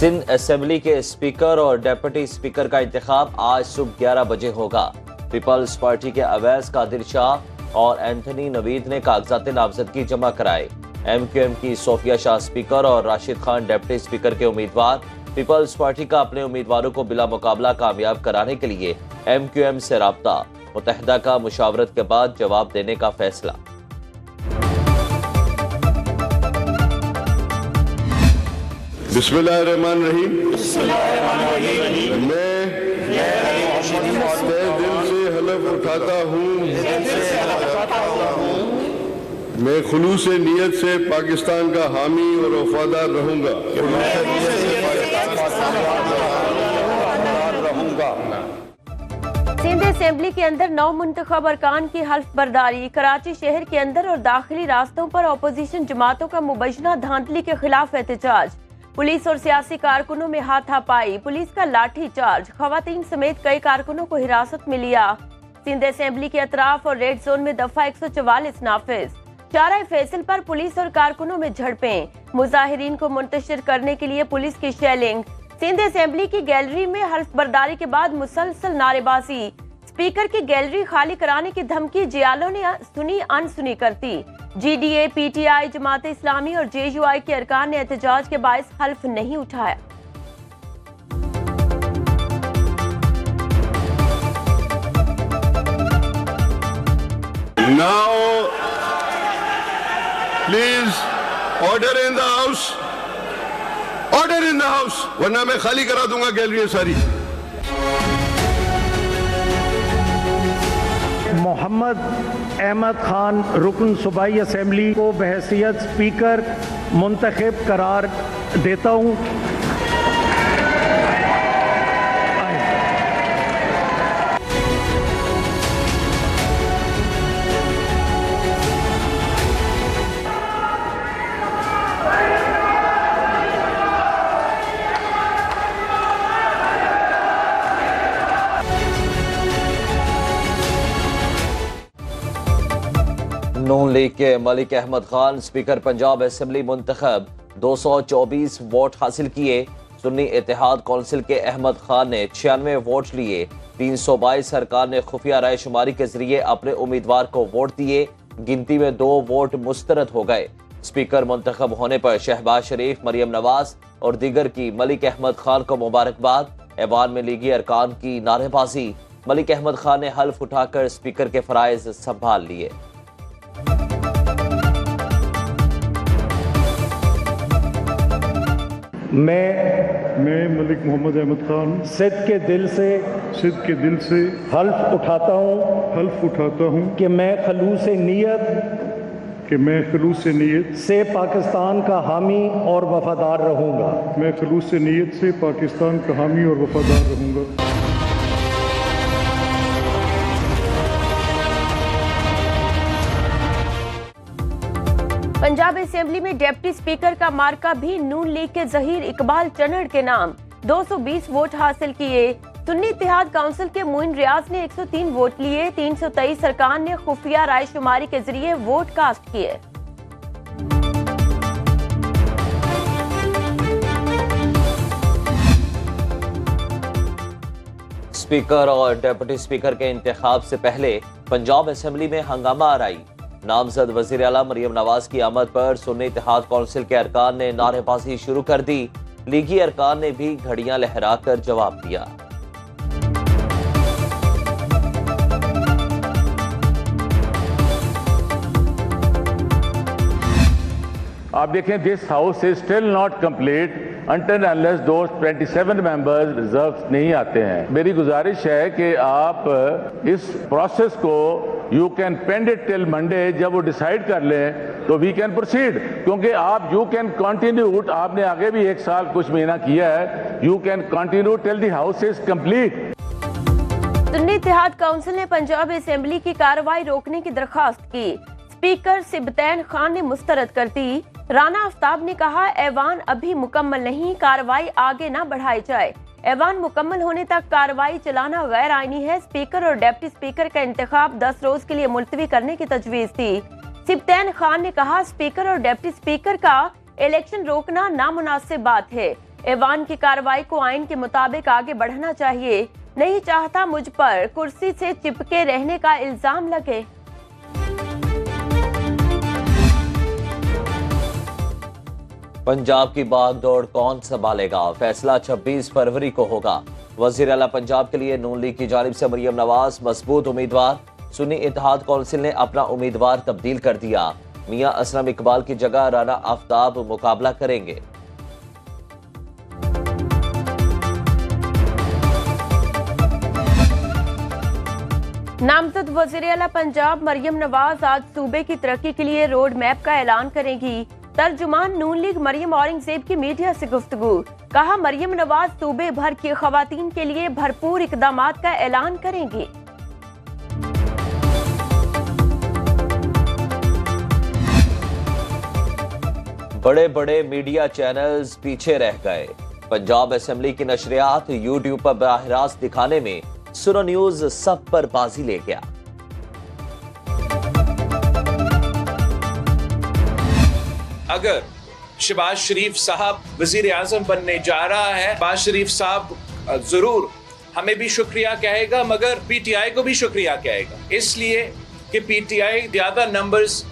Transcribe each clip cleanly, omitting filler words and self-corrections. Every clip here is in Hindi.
सिंध असेंबली के स्पीकर और डेप्यूटी स्पीकर का इंतखाब आज सुबह 11 बजे होगा। पीपल्स पार्टी के अवैस कादिर शाह और एंथनी नवीद ने कागजात नामजदगी जमा कराए। MQM की सोफिया शाह स्पीकर और राशिद खान डेप्यूटी स्पीकर के उम्मीदवार। पीपल्स पार्टी का अपने उम्मीदवारों को बिला मुकाबला कामयाब कराने के लिए MQM से राब्ता। मुत्तहिदा का मुशावरत के बाद जवाब देने का फैसला। बिस्मिल्लाहिर्रहमानिर्रहीम। मैं तहे दिल से हलफ उठाता हूँ मैं खुलूस नीयत से पाकिस्तान का हामी और वफादार रहूँगा। सिंध असेंबली के अंदर 9 मुंतखब अरकान की हल्फ बर्दारी। कराची शहर के अंदर और दाखिली रास्तों पर अपोजिशन जमातों का मुबैना धांधली के खिलाफ एहतजाज। पुलिस और सियासी कारकुनों में हाथापाई। पुलिस का लाठी चार्ज। खवातीन समेत कई कारकुनों को हिरासत में लिया। सिंध असेंबली के अतराफ और रेड जोन में दफा 144 नाफिज। शारा फैसल पर पुलिस और कारकुनों में झड़पें। मुजाहिरीन को मुंतशिर करने के लिए पुलिस की शेलिंग। सिंध असेंबली की गैलरी में हल्फ बर्दारी के बाद मुसलसल नारेबाजी। स्पीकर की गैलरी खाली कराने की धमकी जियालों ने सुनी अनसुनी करती। GDA, PTI, जमात इस्लामी और JUI के अरकान ने एहतजाज के बायस हल्फ नहीं उठाया। Now, please, order in the house. Order in the house. वरना मैं खाली करा दूंगा गैलरी सारी। मोहम्मद अहमद खान रुकन सूबाई असेंबली को बहैसियत स्पीकर मुंतखब करार देता हूँ। नून लीग के मलिक अहमद खान स्पीकर पंजाब असेंबली मुंतखब। 224 वोट हासिल किए। सुन्नी इत्तेहाद कौंसिल के अहमद खान ने 96 वोट लिए। 322 सरकार ने खुफिया राय शुमारी के जरिए अपने उम्मीदवार को वोट दिए। गिनती में 2 वोट मुस्तरद हो गए। स्पीकर मुंतखब होने पर शहबाज शरीफ, मरियम नवाज और दीगर की मलिक अहमद खान को मुबारकबाद। ऐवान में लीगी अरकान की नारेबाजी। मलिक अहमद खान ने हल्फ उठाकर स्पीकर के फराइज संभाल लिए। मैं मलिक मोहम्मद अहमद खान सिद्ध के दिल से हल्फ उठाता हूँ कि मैं खलूस नीयत से पाकिस्तान का हामी और वफादार रहूँगा। मैं खलूस नीयत से पाकिस्तान का हामी और वफादार रहूँगा। पंजाब असेंबली में डिप्टी स्पीकर का मार्का भी नून लीग के जहीर इकबाल चन्नड़ के नाम। 220 वोट हासिल किए। सुन्नी इत्तेहाद काउंसिल के मोइन रियाज ने 103 वोट लिए। 323 सरकार ने खुफिया राय शुमारी के जरिए वोट कास्ट किए। स्पीकर और डेप्यूटी स्पीकर के इंतखाब से पहले पंजाब असेंबली में हंगामा आराई। नामजद वजीर आला मरियम नवाज की आमद पर सुन्नी इत्तेहाद कौंसिल के अरकान ने नारेबाजी शुरू कर दी। लीगी अरकान ने भी घड़ियां लहराकर जवाब दिया। आप देखें, this house is still not complete until unless those 27 members reserve नहीं आते हैं। मेरी गुजारिश है कि आप इस प्रोसेस को you can pend it till Monday. जब वो डिसाइड कर लें तो वी कैन प्रोसीड, क्योंकि आप यू कैन कंटिन्यू। आपने आगे भी 1 साल कुछ महीना किया है। You can continue till the house is complete. Sunni Ittehad council ने पंजाब असेंबली की कार्रवाई रोकने की दरखास्त की। स्पीकर सिबतैन खान ने मुस्तरद कर दी। राना आफ्ताब ने कहा, ऐवान अभी मुकम्मल नहीं, कार्रवाई आगे न बढ़ाई जाए। ऐवान मुकम्मल होने तक कार्रवाई चलाना गैर आईनी है। स्पीकर और डिप्टी स्पीकर का इंतखाब 10 रोज के लिए मुलतवी करने की तजवीज थी। सिबतैन खान ने कहा, स्पीकर और डिप्टी स्पीकर का इलेक्शन रोकना नामुनासिब बात है। ऐवान की कार्रवाई को आइन के मुताबिक आगे बढ़ना चाहिए, नहीं चाहता मुझ पर कुर्सी से चिपके रहने का इल्जाम लगे। पंजाब की भागदौड़ कौन संभालेगा? फैसला 26 फरवरी को होगा। वजीर आला पंजाब के लिए नून लीग की जानिब से मरियम नवाज मजबूत उम्मीदवार। सुन्नी इत्तेहाद कौंसिल ने अपना उम्मीदवार तब्दील कर दिया। मियां असलम इकबाल की जगह राना आफ्ताब मुकाबला करेंगे। नामजद वजीर आला पंजाब मरियम नवाज आज सूबे की तरक्की के लिए रोड मैप का ऐलान करेंगी। तर्जुमान नून लीग मरियम औरंगजेब की मीडिया से गुफ्तगू। कहा, मरियम नवाज सूबे भर की खवातीन के लिए भरपूर इकदामात का ऐलान करेंगी। बड़े बड़े मीडिया चैनल्स पीछे रह गए। पंजाब असेंबली की नशरियात यूट्यूब पर बराह रास्त दिखाने में सुनो न्यूज सब पर बाजी ले गया। अगर शहबाज शरीफ साहब वजीर आजम बनने जा रहा है, शहबाज शरीफ साहब जरूर हमें भी शुक्रिया कहेगा, मगर पीटीआई को भी शुक्रिया कहेगा, इसलिए कि पीटीआई ज्यादा नंबर्स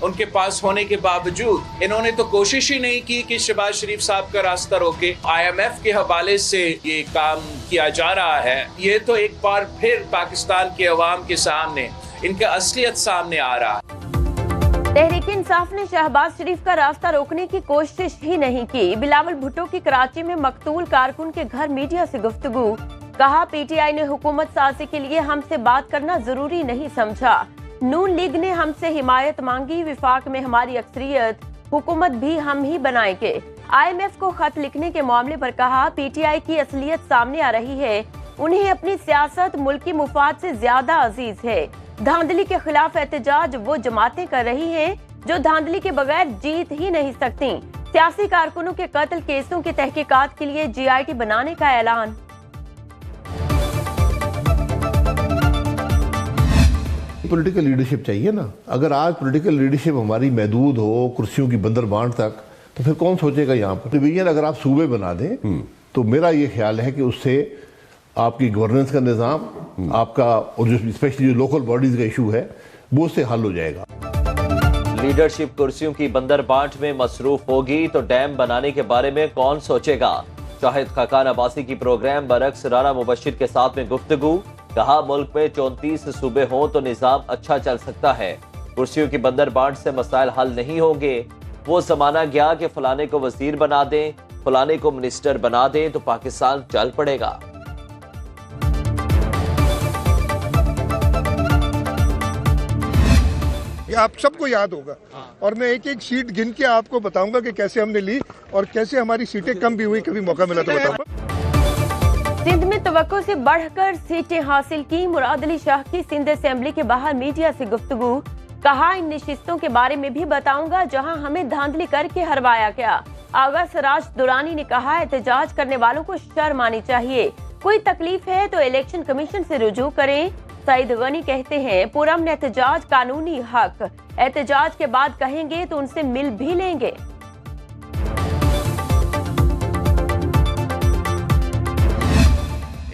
उनके पास होने के बावजूद इन्होंने तो कोशिश ही नहीं की कि शहबाज शरीफ साहब का रास्ता रोके। IMF के हवाले से ये काम किया जा रहा है। ये तो एक बार फिर पाकिस्तान के अवाम के सामने इनका असलियत सामने आ रहा है। तहरीक इंसाफ ने शहबाज शरीफ का रास्ता रोकने की कोशिश ही नहीं की। बिलावल भुट्टो की कराची में मकतूल कारकुन के घर मीडिया से गुफ्तगू। कहा, पीटीआई ने हुकूमत साजी के लिए हमसे बात करना जरूरी नहीं समझा। नून लीग ने हमसे हिमायत मांगी, विफाक में हमारी अक्सरियत, हुकूमत भी हम ही बनाएंगे। IMF को खत लिखने के मामले पर कहा, पीटीआई की असलियत सामने आ रही है। उन्हें अपनी सियासत मुल्की मुफाद से ज्यादा अजीज है। धांधली के खिलाफ एहतजाज वो जमातें कर रही हैं जो धांधली के बगैर जीत ही नहीं सकती। सियासी कारकुनों के कत्ल केसों की तहकीकात के लिए GIT बनाने का ऐलान। पॉलिटिकल लीडरशिप चाहिए ना। अगर आज पॉलिटिकल लीडरशिप हमारी महदूद हो कुर्सियों की बंदर बांट तक, तो फिर कौन सोचेगा यहाँ पर डिवीजन। अगर आप सूबे बना दें तो मेरा ये ख्याल है कि उससे आपकी गवर्नेंस का निज़ाम, आपका और जो स्पेशली जो लोकल बॉडीज का इशू है वो उससे हल हो जाएगा। लीडरशिप कुर्सियों की बंदर बांट में मसरूफ होगी तो डैम बनाने के बारे में कौन सोचेगा? शाहिद खाकान अब्बासी की प्रोग्राम बरक्स राना मुबशिर के साथ में गुफ्तगू। कहा, मुल्क में 34 सूबे हों तो निजाम अच्छा चल सकता है। कुर्सियों की बंदर बांट से मसाइल हल नहीं होंगे। वो जमाना गया कि फलाने को वजीर बना दें, फलाने को मिनिस्टर बना दें तो पाकिस्तान चल पड़ेगा। आप सबको याद होगा और मैं एक एक सीट गिन के आपको बताऊंगा कि कैसे हमने ली और कैसे हमारी सीटें कम भी हुई। कभी मौका मिला तो बताऊंगा। सिंध में तवक्को से बढ़कर सीटें हासिल की। मुराद अली शाह की सिंध असेंबली के बाहर मीडिया से गुफ्तगू। कहा, इन नशिस्तों के बारे में भी बताऊंगा जहां हमें धांधली करके हरवाया गया। आगा सराज दुरानी ने कहा, एहतजाज करने वालों को शर्म आनी चाहिए। कोई तकलीफ है तो इलेक्शन कमीशन से रुजू करें। सईद गनी कहते हैं, पुरअमन एहतजाज कानूनी हक, एहतजाज के बाद कहेंगे तो उनसे मिल भी लेंगे।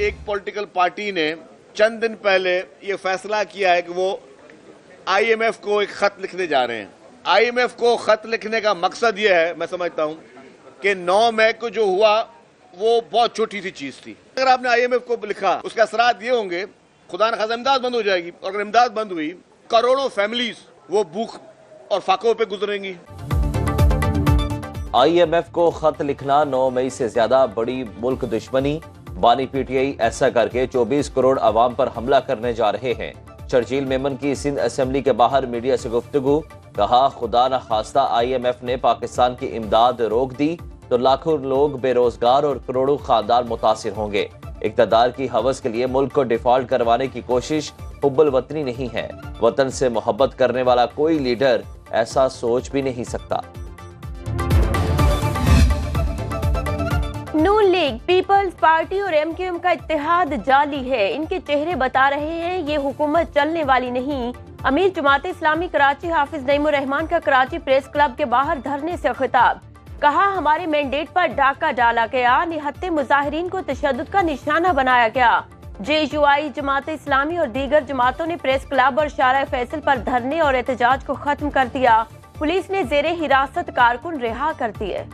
एक पॉलिटिकल पार्टी ने चंद दिन पहले ये फैसला किया है कि वो IMF को एक खत लिखने जा रहे हैं। IMF को खत लिखने का मकसद ये है, मैं समझता हूं कि 9 मई को जो हुआ वो बहुत छोटी सी चीज थी। अगर आपने IMF को लिखा, उसके असरात ये होंगे, खुदा न खासा इमदाद बंद हो जाएगी, और अगर इमदाद बंद हुई करोड़ों फैमिलीज वो भूख और फाकों पे गुजरेंगी। IMF को खत लिखना 9 मई से ज्यादा बड़ी मुल्क दुश्मनी। बानी PTI ऐसा करके 24 करोड़ अवाम पर हमला करने जा रहे हैं। शर्जील मेमन की सिंध असेंबली के बाहर मीडिया से गुफ्तगू। कहा, खुदा न खास्ता IMF ने पाकिस्तान की इमदाद रोक दी तो लाखों लोग बेरोजगार और करोड़ों खानदान मुतासिर होंगे। इक़्तिदार की हवस के लिए मुल्क को डिफॉल्ट करवाने की कोशिश हुब्बुल वतनी नहीं है। वतन से मोहब्बत करने वाला कोई लीडर ऐसा सोच भी नहीं सकता। नून लीग, पीपल्स पार्टी और MQM का इत्तेहाद जाली है। इनके चेहरे बता रहे हैं ये हुकूमत चलने वाली नहीं। अमीर जमात इस्लामी कराची हाफिज नईमुर रहमान का कराची प्रेस क्लब के बाहर धरने से खिताब। कहा हमारे मैंडेट पर डाका डाला गया, निहत्थे मुजाहिरीन को तशद्दुद का निशाना बनाया गया। JUI, जमात इस्लामी और दीगर जमातों ने प्रेस क्लब और शारा फैसल पर धरने और एहतजाज को खत्म कर दिया। पुलिस ने जेरे हिरासत कारकुन रिहा कर दिए।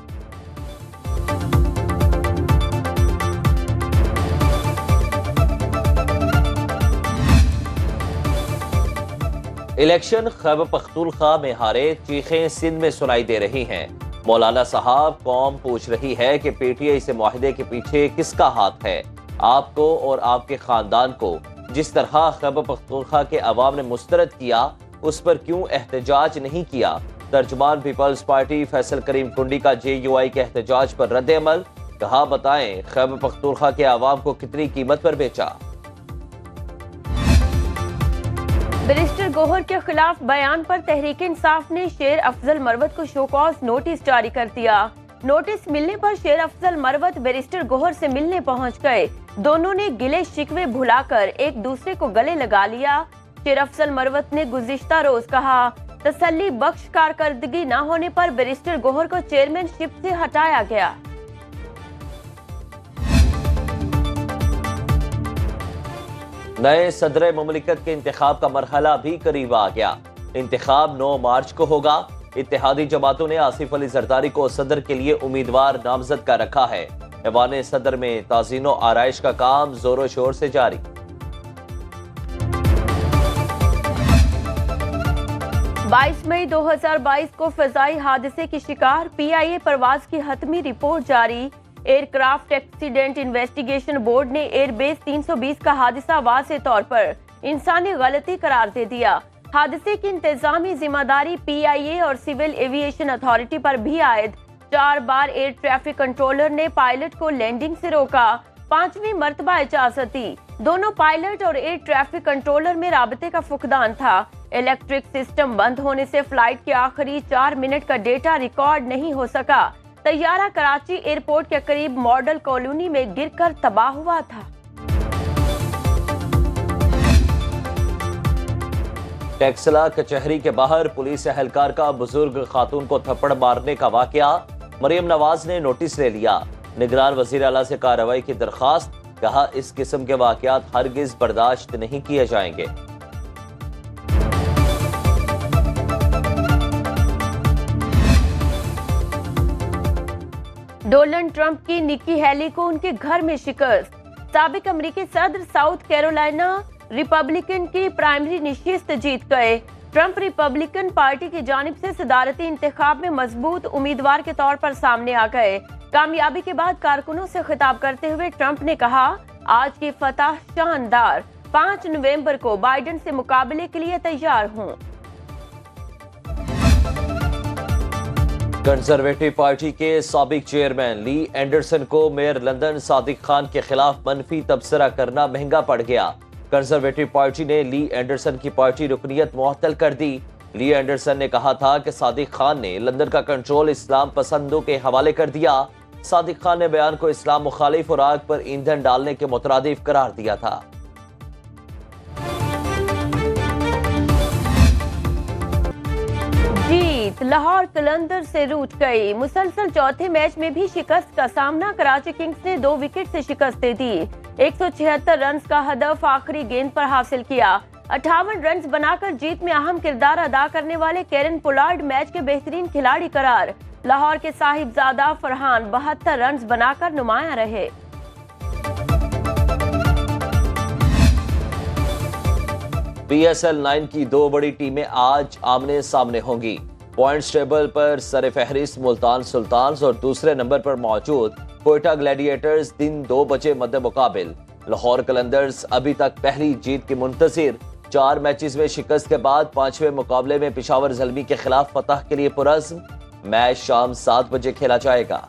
इलेक्शन खैबर पख्तूनख्वा में हारे, चीखें सिंध में सुनाई दे रही हैं। मौलाना साहब, कौम पूछ रही है कि PTI से मुआहिदे के पीछे किसका हाथ है। आपको और आपके खानदान को जिस तरह खैबर पख्तूनख्वा के अवाम ने मुस्तरद किया, उस पर क्यों एहतजाज नहीं किया। तर्जुमान पीपल्स पार्टी फैसल करीम कुंडी का JUI के एहतजाज पर रद्द अमल। कहा बताएं खैबर पख्तूनख्वा के अवाम को कितनी कीमत पर बेचा। बैरिस्टर गौहर के खिलाफ बयान पर तहरीक इंसाफ ने शेर अफजल मरवत को शोकॉज नोटिस जारी कर दिया। नोटिस मिलने पर शेर अफजल मरवत बैरिस्टर गौहर से मिलने पहुंच गए। दोनों ने गिले शिकवे भुलाकर एक दूसरे को गले लगा लिया। शेर अफजल मरवत ने गुज़िश्ता रोज कहा, तसल्ली बख्श कारकर्दगी न होने पर बैरिस्टर गौहर को चेयरमैनशिप से हटाया गया। नए सदर मुमलिकत के इंतखाब का मरहला भी करीब आ गया। इंतखाब 9 मार्च को होगा। इत्तेहादी जमातों ने आसिफ अली जरदारी को सदर के लिए उम्मीदवार नामजद कर रखा है। ऐवान सदर में ताज़ीनो आराइश का काम जोरों शोर से जारी। बाईस मई 2022 को फजाई हादसे की शिकार PIA परवाज की हतमी रिपोर्ट जारी। एयरक्राफ्ट एक्सीडेंट इन्वेस्टिगेशन बोर्ड ने एयरबेस 320 का हादसा वाज़े तौर पर इंसानी गलती करार दे दिया। हादसे की इंतजामी जिम्मेदारी PIA और सिविल एविएशन अथॉरिटी पर भी आयद। 4 बार एयर ट्रैफिक कंट्रोलर ने पायलट को लैंडिंग से रोका, 5वीं मर्तबा इजाजत दी। दोनों पायलट और एयर ट्रैफिक कंट्रोलर में राबते का फुकदान था। इलेक्ट्रिक सिस्टम बंद होने से फ्लाइट के आखिरी 4 मिनट का डेटा रिकॉर्ड नहीं हो सका। तैयारा कराची एयरपोर्ट के करीब मॉडल कॉलोनी में गिरकर तबाह हुआ था। टेक्सला कचहरी के बाहर पुलिस एहलकार का बुजुर्ग खातून को थप्पड़ मारने का वाकया। मरियम नवाज ने नोटिस ले लिया। निगरान वजीर आला से कार्रवाई की दरखास्त। कहा इस किस्म के वाकयात हरगिज बर्दाश्त नहीं किए जाएंगे। डोनाल्ड ट्रंप की निक्की हैली को उनके घर में शिकस्त। साबिक अमेरिकी सदर साउथ कैरोलिना रिपब्लिकन की प्राइमरी नशिस्त जीत गए। ट्रंप रिपब्लिकन पार्टी की जानिब से सदारती इंतखाब में मजबूत उम्मीदवार के तौर पर सामने आ गए। कामयाबी के बाद कारकुनों से खिताब करते हुए ट्रंप ने कहा, आज की फतह शानदार, 5 नवंबर को बाइडेन से मुकाबले के लिए तैयार हूँ। कंजर्वेटिव पार्टी के साबिक चेयरमैन ली एंडरसन को मेयर लंदन सादिक खान के खिलाफ मनफी तबसरा करना महंगा पड़ गया। कंजर्वेटिव पार्टी ने ली एंडरसन की पार्टी रुकनियत मुअत्तल कर दी। ली एंडरसन ने कहा था कि सादिक खान ने लंदन का कंट्रोल इस्लाम पसंदों के हवाले कर दिया। सादिक खान ने बयान को इस्लाम मुखालिफ और आग पर ईंधन डालने के मुतरादिफ करार दिया था। जीत लाहौर कलंदर से रूठ गई। मुसलसल चौथे मैच में भी शिकस्त का सामना। कराची किंग्स ने 2 विकेट से शिकस्त दे दी। 176 रन का हदफ आखिरी गेंद पर हासिल किया। 58 रन बनाकर जीत में अहम किरदार अदा करने वाले केरन पोलार्ड मैच के बेहतरीन खिलाड़ी करार। लाहौर के साहिबजादा फरहान 72 रन बनाकर नुमाया रहे। PSL 9 की 2 बड़ी टीमें आज आमने सामने होंगी। पॉइंट्स टेबल पर सरफहरिस्त मुल्तान सुल्तान्स और दूसरे नंबर पर मौजूद कोयटा ग्लैडिएटर्स दिन 2 बजे मद्दे मुकाबिल। लाहौर कलंदर्स अभी तक पहली जीत की मुंतजिर। 4 मैचेस में शिकस्त के बाद 5वें मुकाबले में पेशावर ज़ल्मी के खिलाफ फतह के लिए पुरज़्म। मैच शाम 7 बजे खेला जाएगा।